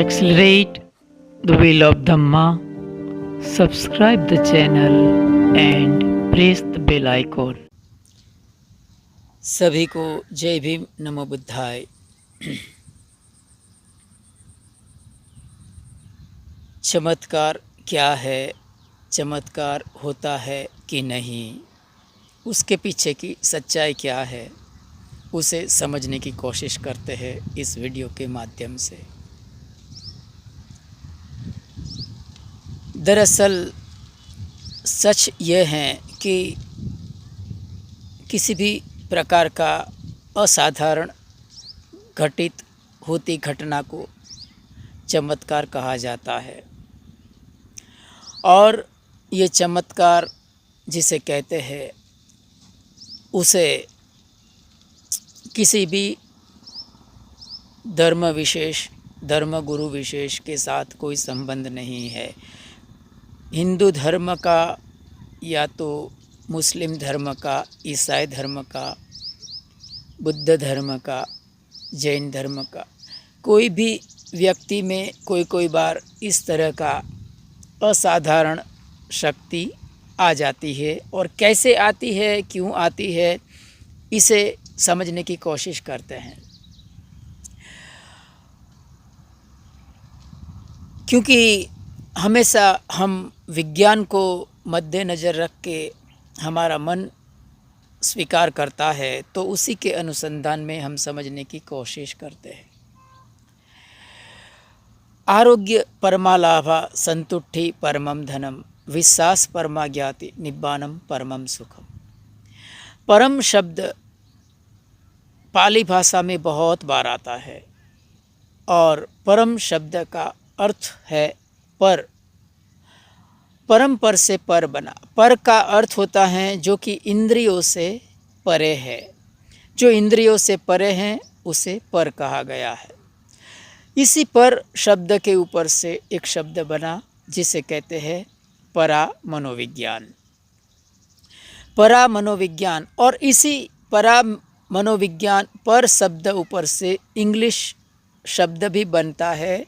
Accelerate the wheel of Dhamma, subscribe the channel and press the bell icon. सभी को जय भीम नमो बुद्धाय। चमत्कार क्या है, चमत्कार होता है कि नहीं, उसके पीछे की सच्चाई क्या है, उसे समझने की कोशिश करते हैं इस वीडियो के माध्यम से। दरअसल सच यह है कि किसी भी प्रकार का असाधारण घटित होती घटना को चमत्कार कहा जाता है, और ये चमत्कार जिसे कहते हैं उसे किसी भी धर्म विशेष, धर्म गुरु विशेष के साथ कोई संबंध नहीं है। हिंदू धर्म का या तो मुस्लिम धर्म का, ईसाई धर्म का, बुद्ध धर्म का, जैन धर्म का, कोई भी व्यक्ति में कोई बार इस तरह का असाधारण शक्ति आ जाती है, और कैसे आती है, क्यों आती है, इसे समझने की कोशिश करते हैं। क्योंकि हमेशा हम विज्ञान को मद्देनज़र रख के हमारा मन स्वीकार करता है, तो उसी के अनुसंधान में हम समझने की कोशिश करते हैं। आरोग्य परमालाभा संतुष्टि परमम धनम, विश्वास परमा ज्ञाति निब्बानम परमम सुखम। परम शब्द पाली भाषा में बहुत बार आता है, और परम शब्द का अर्थ है पर। परम पर से पर बना। पर का अर्थ होता है जो कि इंद्रियों से परे है। जो इंद्रियों से परे हैं उसे पर कहा गया है। इसी पर शब्द के ऊपर से एक शब्द बना जिसे कहते हैं परा मनोविज्ञान। परा मनोविज्ञान, और इसी परा मनोविज्ञान पर शब्द ऊपर से इंग्लिश शब्द भी बनता है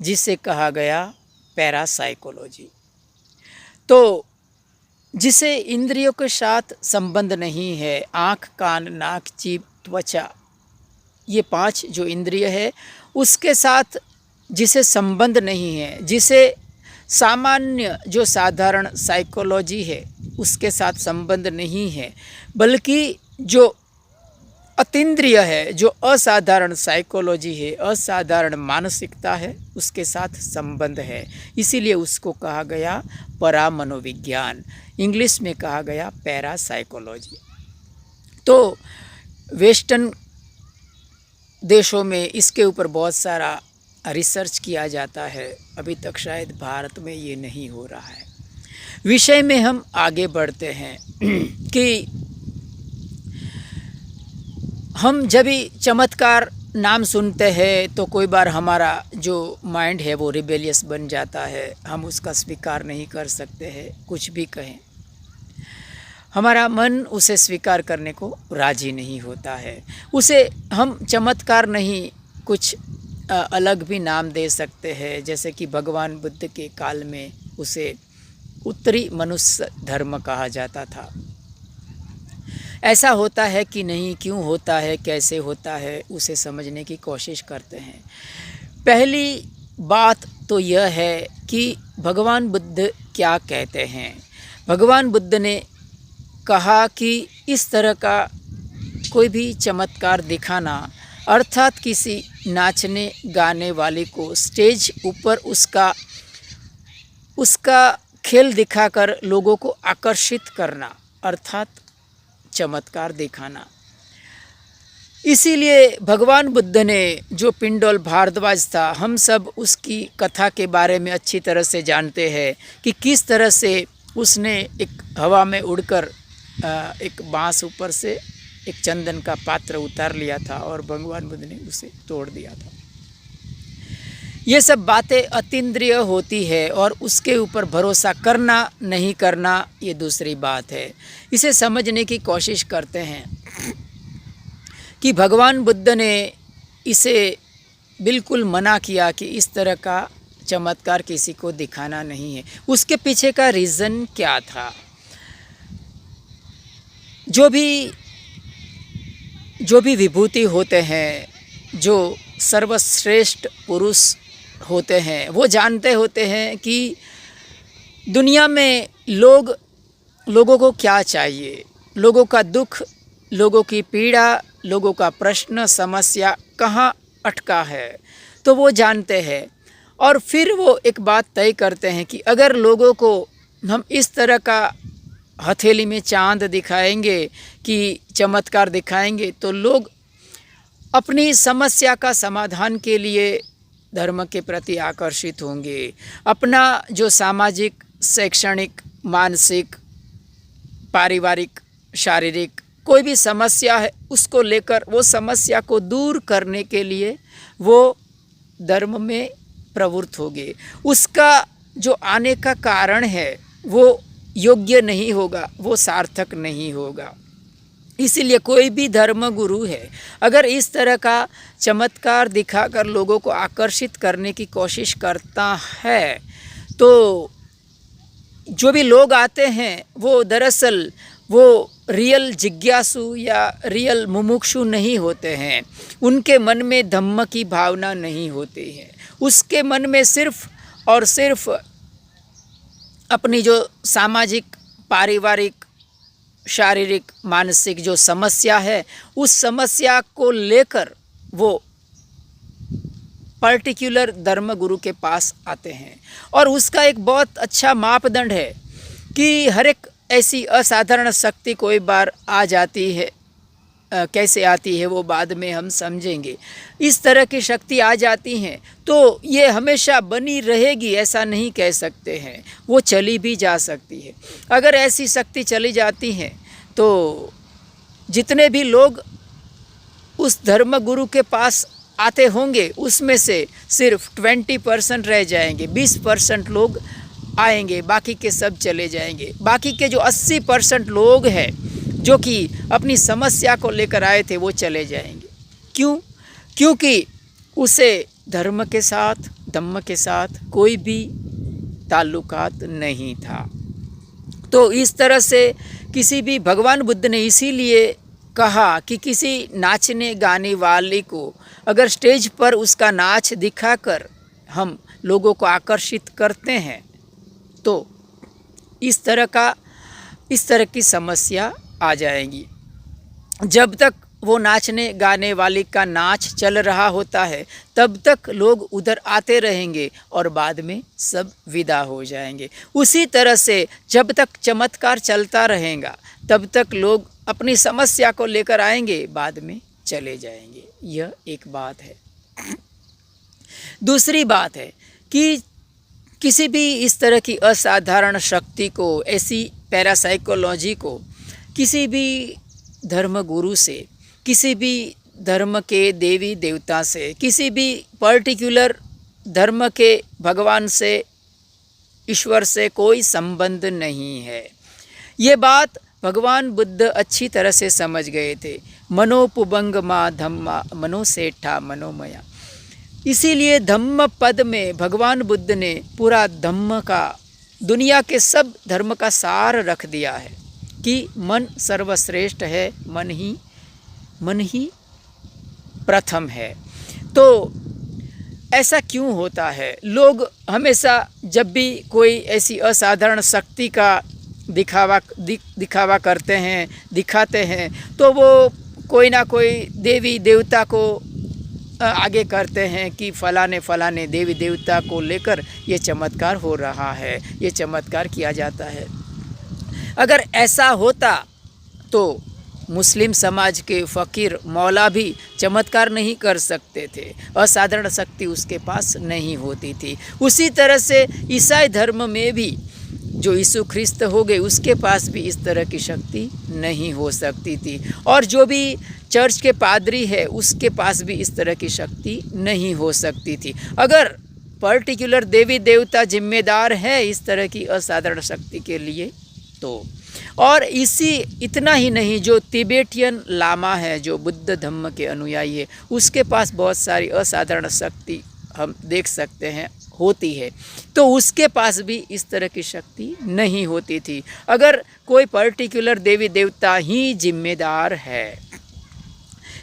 जिसे कहा गया पैरासाइकोलॉजी। तो जिसे इंद्रियों के साथ संबंध नहीं है, आँख, कान, नाक, जीभ, त्वचा, ये 5 जो इंद्रिय है उसके साथ जिसे संबंध नहीं है, जिसे सामान्य जो साधारण साइकोलॉजी है उसके साथ संबंध नहीं है, बल्कि जो अतीन्द्रिय है, जो असाधारण साइकोलॉजी है, असाधारण मानसिकता है, उसके साथ संबंध है। इसीलिए उसको कहा गया परा मनोविज्ञान, इंग्लिश में कहा गया पैरासाइकोलॉजी। तो वेस्टर्न देशों में इसके ऊपर बहुत सारा रिसर्च किया जाता है, अभी तक शायद भारत में ये नहीं हो रहा है। विषय में हम आगे बढ़ते हैं कि हम जब भी चमत्कार नाम सुनते हैं तो कोई बार हमारा जो माइंड है वो रिबेलियस बन जाता है, हम उसका स्वीकार नहीं कर सकते हैं। कुछ भी कहें, हमारा मन उसे स्वीकार करने को राजी नहीं होता है। उसे हम चमत्कार नहीं, कुछ अलग भी नाम दे सकते हैं, जैसे कि भगवान बुद्ध के काल में उसे उत्तरी मनुष्य धर्म कहा जाता था। ऐसा होता है कि नहीं, क्यों होता है, कैसे होता है, उसे समझने की कोशिश करते हैं। पहली बात तो यह है कि भगवान बुद्ध क्या कहते हैं। भगवान बुद्ध ने कहा कि इस तरह का कोई भी चमत्कार दिखाना, अर्थात किसी नाचने गाने वाले को स्टेज ऊपर उसका खेल दिखाकर लोगों को आकर्षित करना, अर्थात चमत्कार दिखाना। इसीलिए भगवान बुद्ध ने, जो पिंडोल भारद्वाज था, हम सब उसकी कथा के बारे में अच्छी तरह से जानते हैं कि किस तरह से उसने एक हवा में उड़कर एक बांस ऊपर से एक चंदन का पात्र उतार लिया था और भगवान बुद्ध ने उसे तोड़ दिया था। ये सब बातें अतीन्द्रिय होती है, और उसके ऊपर भरोसा करना नहीं करना ये दूसरी बात है। इसे समझने की कोशिश करते हैं कि भगवान बुद्ध ने इसे बिल्कुल मना किया कि इस तरह का चमत्कार किसी को दिखाना नहीं है। उसके पीछे का रीज़न क्या था? जो भी विभूति होते हैं, जो सर्वश्रेष्ठ पुरुष होते हैं, वो जानते होते हैं कि दुनिया में लोगों को क्या चाहिए, लोगों का दुख, लोगों की पीड़ा, लोगों का प्रश्न समस्या कहाँ अटका है, तो वो जानते हैं। और फिर वो एक बात तय करते हैं कि अगर लोगों को हम इस तरह का हथेली में चांद दिखाएंगे कि चमत्कार दिखाएंगे, तो लोग अपनी समस्या का समाधान के लिए धर्म के प्रति आकर्षित होंगे। अपना जो सामाजिक, शैक्षणिक, मानसिक, पारिवारिक, शारीरिक कोई भी समस्या है, उसको लेकर वो समस्या को दूर करने के लिए वो धर्म में प्रवृत्त होंगे। उसका जो आने का कारण है वो योग्य नहीं होगा, वो सार्थक नहीं होगा। इसीलिए कोई भी धर्म गुरु है, अगर इस तरह का चमत्कार दिखाकर लोगों को आकर्षित करने की कोशिश करता है, तो जो भी लोग आते हैं वो दरअसल वो रियल जिज्ञासु या रियल मुमुक्षु नहीं होते हैं। उनके मन में धम्म की भावना नहीं होती है। उसके मन में सिर्फ और सिर्फ अपनी जो सामाजिक, पारिवारिक, शारीरिक, मानसिक जो समस्या है, उस समस्या को लेकर वो पर्टिकुलर धर्म गुरु के पास आते हैं। और उसका एक बहुत अच्छा मापदंड है कि हर एक ऐसी असाधारण शक्ति कोई बार आ जाती है, कैसे आती है वो बाद में हम समझेंगे। इस तरह की शक्ति आ जाती हैं तो ये हमेशा बनी रहेगी ऐसा नहीं कह सकते हैं, वो चली भी जा सकती है। अगर ऐसी शक्ति चली जाती है तो जितने भी लोग उस धर्म गुरु के पास आते होंगे उसमें से सिर्फ 20% रह जाएंगे, 20% लोग आएंगे, बाकी के सब चले जाएंगे। बाकी के जो 80% लोग हैं जो कि अपनी समस्या को लेकर आए थे वो चले जाएंगे। क्यों? क्योंकि उसे धर्म के साथ, धम्म के साथ कोई भी ताल्लुकात नहीं था। तो इस तरह से किसी भी भगवान बुद्ध ने इसीलिए कहा कि किसी नाचने गाने वाले को अगर स्टेज पर उसका नाच दिखाकर हम लोगों को आकर्षित करते हैं तो इस तरह की समस्या आ जाएगी। जब तक वो नाचने गाने वाले का नाच चल रहा होता है तब तक लोग उधर आते रहेंगे और बाद में सब विदा हो जाएंगे। उसी तरह से जब तक चमत्कार चलता रहेगा तब तक लोग अपनी समस्या को लेकर आएंगे, बाद में चले जाएंगे। यह एक बात है। दूसरी बात है कि किसी भी इस तरह की असाधारण शक्ति को, ऐसी पैरासाइकोलॉजी को किसी भी धर्म गुरु से, किसी भी धर्म के देवी देवता से, किसी भी पर्टिकुलर धर्म के भगवान से, ईश्वर से कोई संबंध नहीं है। ये बात भगवान बुद्ध अच्छी तरह से समझ गए थे। मनोपुबंग मा धम्मा मनोसेठा मनोमया। इसीलिए धम्म पद में भगवान बुद्ध ने पूरा धम्म का, दुनिया के सब धर्म का सार रख दिया है कि मन सर्वश्रेष्ठ है, मन ही प्रथम है। तो ऐसा क्यों होता है? लोग हमेशा जब भी कोई ऐसी असाधारण शक्ति का दिखावा करते हैं, दिखाते हैं, तो वो कोई ना कोई देवी देवता को आगे करते हैं कि फलाने देवी देवता को लेकर ये चमत्कार हो रहा है, ये चमत्कार किया जाता है। अगर ऐसा होता तो मुस्लिम समाज के फ़कीर मौला भी चमत्कार नहीं कर सकते थे, असाधारण शक्ति उसके पास नहीं होती थी। उसी तरह से ईसाई धर्म में भी जो यीशु ख्रिस्त हो गए उसके पास भी इस तरह की शक्ति नहीं हो सकती थी। और जो भी चर्च के पादरी है उसके पास भी इस तरह की शक्ति नहीं हो सकती थी। अगर पर्टिकुलर देवी देवता जिम्मेदार है इस तरह की असाधारण शक्ति के लिए तो और इतना ही नहीं, जो तिबेटियन लामा है, जो बुद्ध धम्म के अनुयायी है, उसके पास बहुत सारी असाधारण शक्ति हम देख सकते हैं होती है। तो उसके पास भी इस तरह की शक्ति नहीं होती थी। अगर कोई पर्टिकुलर देवी देवता ही जिम्मेदार है,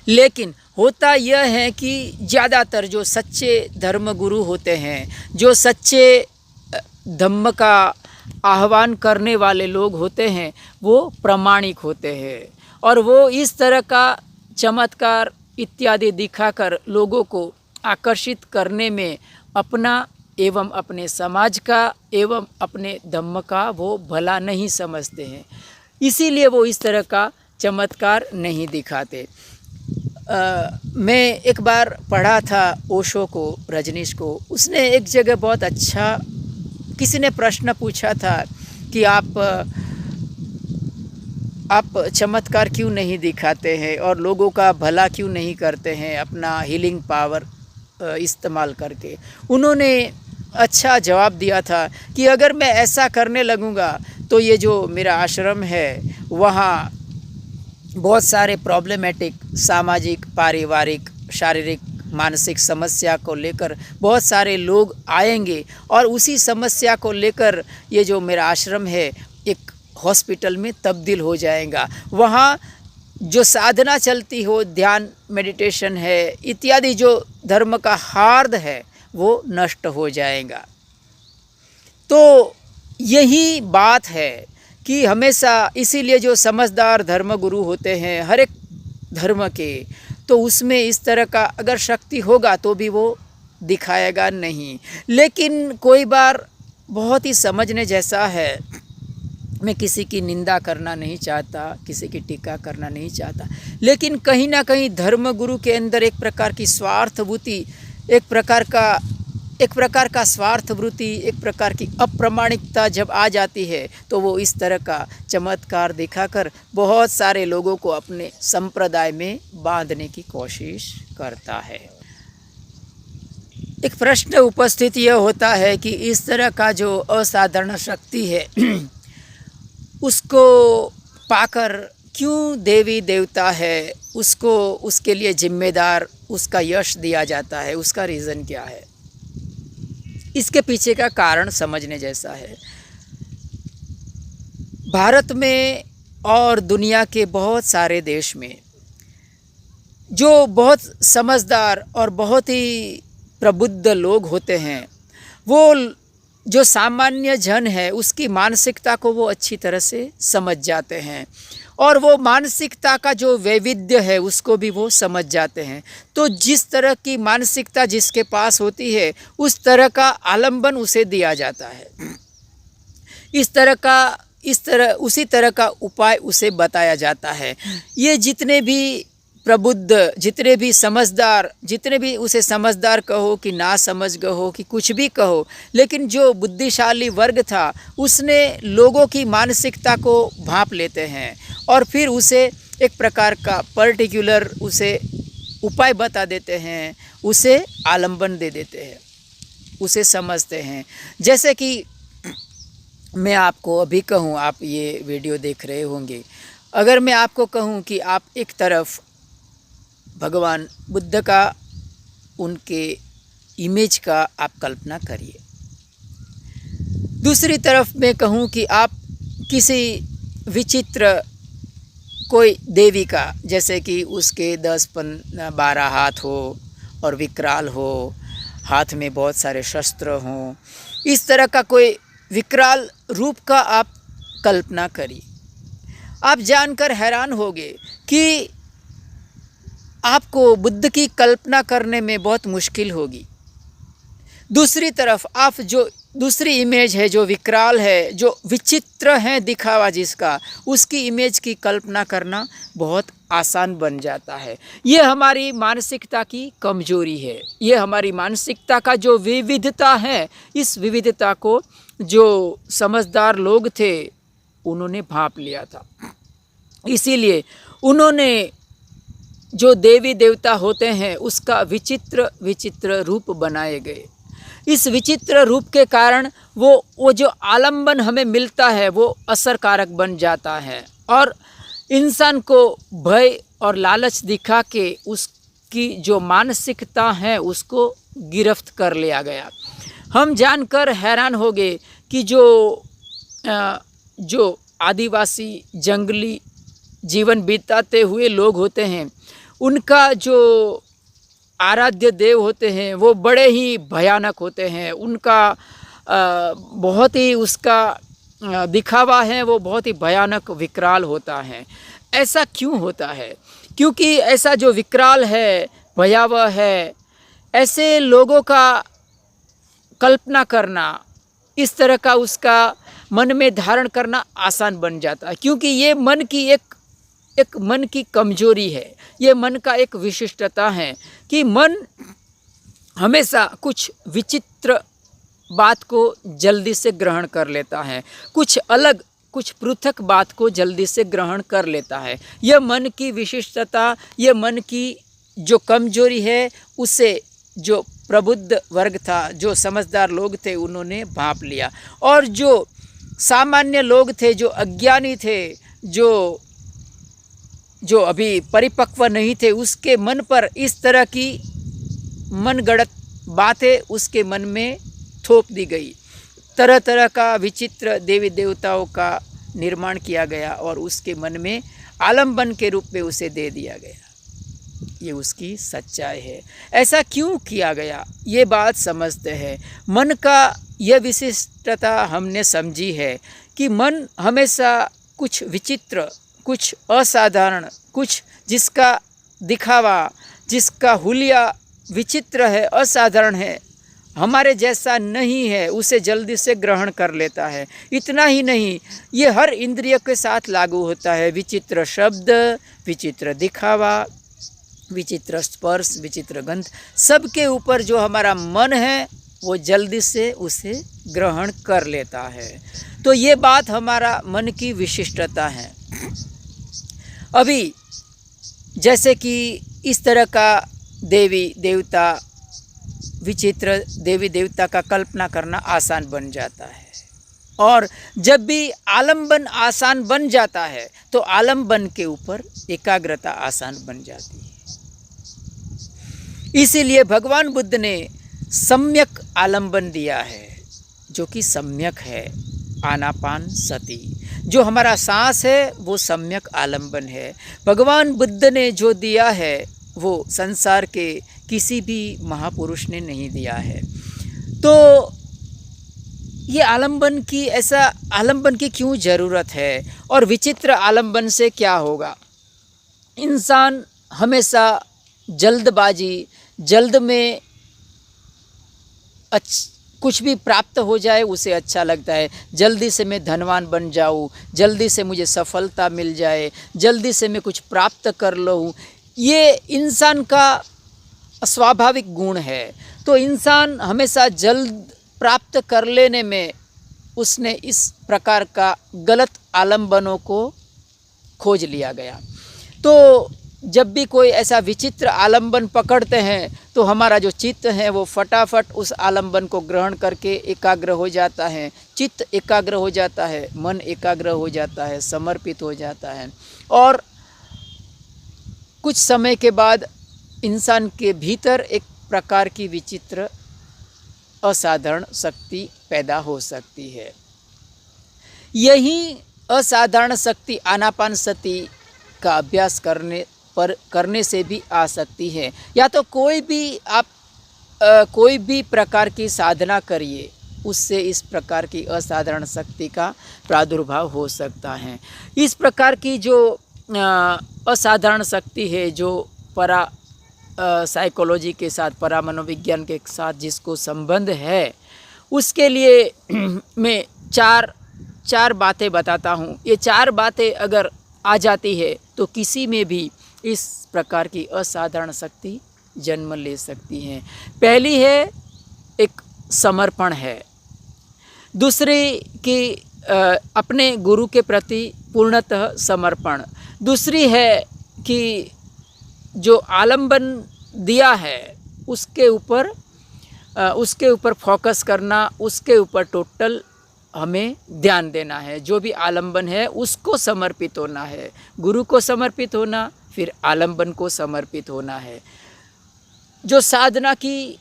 लेकिन होता यह है कि ज़्यादातर जो सच्चे धर्मगुरु होते हैं, जो सच्चे धम्म का आह्वान करने वाले लोग होते हैं, वो प्रामाणिक होते हैं और वो इस तरह का चमत्कार इत्यादि दिखाकर लोगों को आकर्षित करने में अपना एवं अपने समाज का एवं अपने धम्म का वो भला नहीं समझते हैं, इसीलिए वो इस तरह का चमत्कार नहीं दिखाते। मैं एक बार पढ़ा था ओशो को, रजनीश को, उसने एक जगह बहुत अच्छा, किसी ने प्रश्न पूछा था कि आप चमत्कार क्यों नहीं दिखाते हैं और लोगों का भला क्यों नहीं करते हैं अपना हीलिंग पावर इस्तेमाल करके। उन्होंने अच्छा जवाब दिया था कि अगर मैं ऐसा करने लगूँगा तो ये जो मेरा आश्रम है वहाँ बहुत सारे प्रॉब्लमेटिक सामाजिक, पारिवारिक, शारीरिक, मानसिक समस्या को लेकर बहुत सारे लोग आएंगे और उसी समस्या को लेकर ये जो मेरा आश्रम है एक हॉस्पिटल में तब्दील हो जाएगा। वहाँ जो साधना चलती हो, ध्यान, मेडिटेशन है इत्यादि, जो धर्म का हार्द है वो नष्ट हो जाएगा। तो यही बात है कि हमेशा, इसीलिए जो समझदार धर्मगुरु होते हैं हर एक धर्म के, तो उसमें इस तरह का अगर शक्ति होगा तो भी वो दिखाएगा नहीं। लेकिन कोई बार बहुत ही समझने जैसा है, मैं किसी की निंदा करना नहीं चाहता, किसी की टीका करना नहीं चाहता, लेकिन कहीं ना कहीं धर्मगुरु के अंदर एक प्रकार की स्वार्थवृत्ति, एक प्रकार का स्वार्थवृत्ति, एक प्रकार की अप्रामाणिकता जब आ जाती है तो वो इस तरह का चमत्कार दिखाकर बहुत सारे लोगों को अपने संप्रदाय में बांधने की कोशिश करता है। एक प्रश्न उपस्थित यह होता है कि इस तरह का जो असाधारण शक्ति है उसको पाकर क्यों देवी देवता है उसको, उसके लिए जिम्मेदार, उसका यश दिया जाता है, उसका रीज़न क्या है? इसके पीछे का कारण समझने जैसा है। भारत में और दुनिया के बहुत सारे देश में जो बहुत समझदार और बहुत ही प्रबुद्ध लोग होते हैं, वो जो सामान्य जन है उसकी मानसिकता को वो अच्छी तरह से समझ जाते हैं और वो मानसिकता का जो वैविध्य है उसको भी वो समझ जाते हैं। तो जिस तरह की मानसिकता जिसके पास होती है उस तरह का आलंबन उसे दिया जाता है, उसी तरह का उपाय उसे बताया जाता है। ये जितने भी प्रबुद्ध, जितने भी समझदार, जितने भी उसे समझदार कहो कि ना समझ कहो कि कुछ भी कहो, लेकिन जो बुद्धिशाली वर्ग था उसने लोगों की मानसिकता को भांप लेते हैं और फिर उसे एक प्रकार का पर्टिकुलर उसे उपाय बता देते हैं, उसे आलंबन दे देते हैं, उसे समझते हैं। जैसे कि मैं आपको अभी कहूँ, आप ये वीडियो देख रहे होंगे, अगर मैं आपको कहूँ कि आप एक तरफ भगवान बुद्ध का, उनके इमेज का आप कल्पना करिए, दूसरी तरफ मैं कहूँ कि आप किसी विचित्र कोई देवी का, जैसे कि उसके 10-12 हाथ हो और विकराल हो, हाथ में बहुत सारे शस्त्र हों, इस तरह का कोई विकराल रूप का आप कल्पना करिए। आप जानकर हैरान होंगे कि आपको बुद्ध की कल्पना करने में बहुत मुश्किल होगी। दूसरी तरफ आप जो दूसरी इमेज है जो विकराल है, जो विचित्र है दिखावा जिसका, उसकी इमेज की कल्पना करना बहुत आसान बन जाता है। ये हमारी मानसिकता की कमजोरी है, ये हमारी मानसिकता का जो विविधता है, इस विविधता को जो समझदार लोग थे उन्होंने भांप लिया था। इसीलिए उन्होंने जो देवी देवता होते हैं उसका विचित्र विचित्र रूप बनाए गए। इस विचित्र रूप के कारण वो जो आलम्बन हमें मिलता है वो असरकारक बन जाता है और इंसान को भय और लालच दिखा के उसकी जो मानसिकता है उसको गिरफ्त कर लिया गया। हम जानकर हैरान हो गए कि जो आदिवासी जंगली जीवन बिताते हुए लोग होते हैं, उनका जो आराध्य देव होते हैं वो बड़े ही भयानक होते हैं। उनका बहुत ही उसका दिखावा है वो बहुत ही भयानक विकराल होता है। ऐसा क्यों होता है? क्योंकि ऐसा जो विकराल है, भयावह है, ऐसे लोगों का कल्पना करना, इस तरह का उसका मन में धारण करना आसान बन जाता है, क्योंकि ये मन की एक मन की कमजोरी है, ये मन का एक विशिष्टता है कि मन हमेशा कुछ विचित्र बात को जल्दी से ग्रहण कर लेता है, कुछ अलग कुछ पृथक बात को जल्दी से ग्रहण कर लेता है। यह मन की विशिष्टता, यह मन की जो कमजोरी है, उसे जो प्रबुद्ध वर्ग था, जो समझदार लोग थे, उन्होंने भांप लिया और जो सामान्य लोग थे, जो अज्ञानी थे, जो अभी परिपक्व नहीं थे, उसके मन पर इस तरह की मनगढ़ंत बातें उसके मन में थोप दी गई। तरह तरह का विचित्र देवी देवताओं का निर्माण किया गया और उसके मन में आलम्बन के रूप में उसे दे दिया गया। ये उसकी सच्चाई है। ऐसा क्यों किया गया, ये बात समझते हैं। मन का यह विशिष्टता हमने समझी है कि मन हमेशा कुछ विचित्र, कुछ असाधारण, कुछ जिसका दिखावा, जिसका हुलिया विचित्र है, असाधारण है, हमारे जैसा नहीं है, उसे जल्दी से ग्रहण कर लेता है। इतना ही नहीं, ये हर इंद्रिय के साथ लागू होता है। विचित्र शब्द, विचित्र दिखावा, विचित्र स्पर्श, विचित्र गंध, सबके ऊपर जो हमारा मन है वो जल्दी से उसे ग्रहण कर लेता है। तो ये बात हमारा मन की विशिष्टता है। अभी जैसे कि इस तरह का देवी देवता, विचित्र देवी देवता का कल्पना करना आसान बन जाता है और जब भी आलम्बन आसान बन जाता है तो आलम्बन के ऊपर एकाग्रता आसान बन जाती है। इसीलिए भगवान बुद्ध ने सम्यक आलम्बन दिया है, जो कि सम्यक है, आनापान सति। जो हमारा सांस है वो सम्यक आलम्बन है। भगवान बुद्ध ने जो दिया है वो संसार के किसी भी महापुरुष ने नहीं दिया है। तो ये आलम्बन की, ऐसा आलम्बन की क्यों ज़रूरत है और विचित्र आलम्बन से क्या होगा? इंसान हमेशा जल्दबाजी, जल्द में कुछ भी प्राप्त हो जाए उसे अच्छा लगता है। जल्दी से मैं धनवान बन जाऊँ, जल्दी से मुझे सफलता मिल जाए, जल्दी से मैं कुछ प्राप्त कर लूँ, ये इंसान का स्वाभाविक गुण है। तो इंसान हमेशा जल्द प्राप्त कर लेने में उसने इस प्रकार का गलत आलम्बनों को खोज लिया गया। तो जब भी कोई ऐसा विचित्र आलम्बन पकड़ते हैं तो हमारा जो चित्त है वो फटाफट उस आलम्बन को ग्रहण करके एकाग्र हो जाता है, चित्त एकाग्र हो जाता है, मन एकाग्र हो जाता है, समर्पित हो जाता है और कुछ समय के बाद इंसान के भीतर एक प्रकार की विचित्र असाधारण शक्ति पैदा हो सकती है। यही असाधारण शक्ति आनापानसति का अभ्यास करने से भी आ सकती है। या तो कोई भी प्रकार की साधना करिए, उससे इस प्रकार की असाधारण शक्ति का प्रादुर्भाव हो सकता है। इस प्रकार की जो असाधारण शक्ति है, जो साइकोलॉजी के साथ, परा मनोविज्ञान के साथ जिसको संबंध है, उसके लिए मैं चार बातें बताता हूँ। ये चार बातें अगर आ जाती है तो किसी में भी इस प्रकार की असाधारण शक्ति जन्म ले सकती है। पहली है एक समर्पण है, दूसरी कि अपने गुरु के प्रति पूर्णतः समर्पण, दूसरी है कि जो आलम्बन दिया है उसके ऊपर उसके ऊपर फोकस करना, उसके ऊपर टोटल हमें ध्यान देना है। जो भी आलंबन है उसको समर्पित होना है, गुरु को समर्पित होना, फिर आलंबन को समर्पित होना है। जो साधना की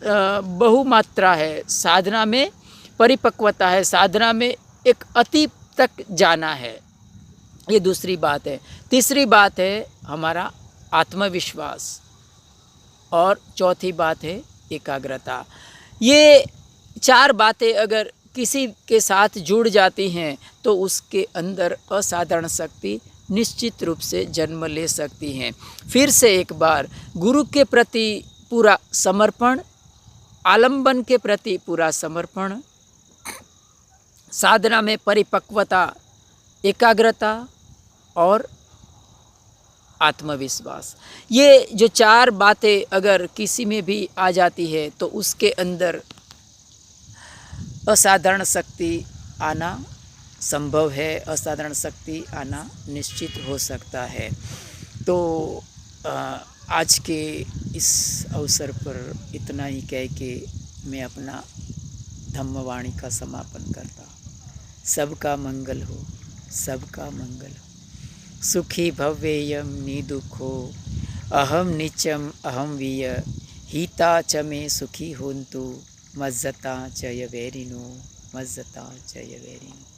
बहुमात्रा है, साधना में परिपक्वता है, साधना में एक अति तक जाना है, ये दूसरी बात है। तीसरी बात है हमारा आत्मविश्वास और चौथी बात है एकाग्रता। ये 4 बातें अगर किसी के साथ जुड़ जाती हैं तो उसके अंदर असाधारण शक्ति निश्चित रूप से जन्म ले सकती हैं। फिर से एक बार, गुरु के प्रति पूरा समर्पण, आलंबन के प्रति पूरा समर्पण, साधना में परिपक्वता, एकाग्रता और आत्मविश्वास। ये जो 4 बातें अगर किसी में भी आ जाती है तो उसके अंदर असाधारण शक्ति आना संभव है, असाधारण शक्ति आना निश्चित हो सकता है। तो आज के इस अवसर पर इतना ही कह के मैं अपना धम्मवाणी का समापन करता हूँ। सबका मंगल हो, सबका मंगल हो। सुखी भव्येयं निदुःखो अहम नित्यम अहम वीय हिता च मे सुखी होन्तु मज्जता च यवैरिणो, मज्जता च यवैरिणो।